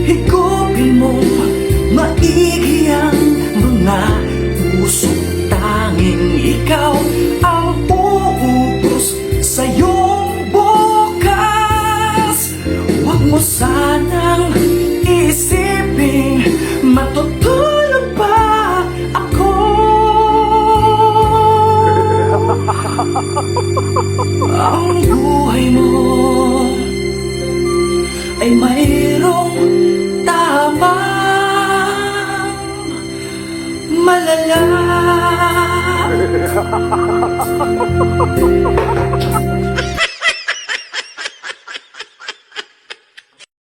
Higupin mong maigi ang mga puso. Tanging ikaw ang uubos sa iyong bukas. Huwag mo sanang isiping matutulog pa ako. Ang buhay mo ay mayroong tamang malala.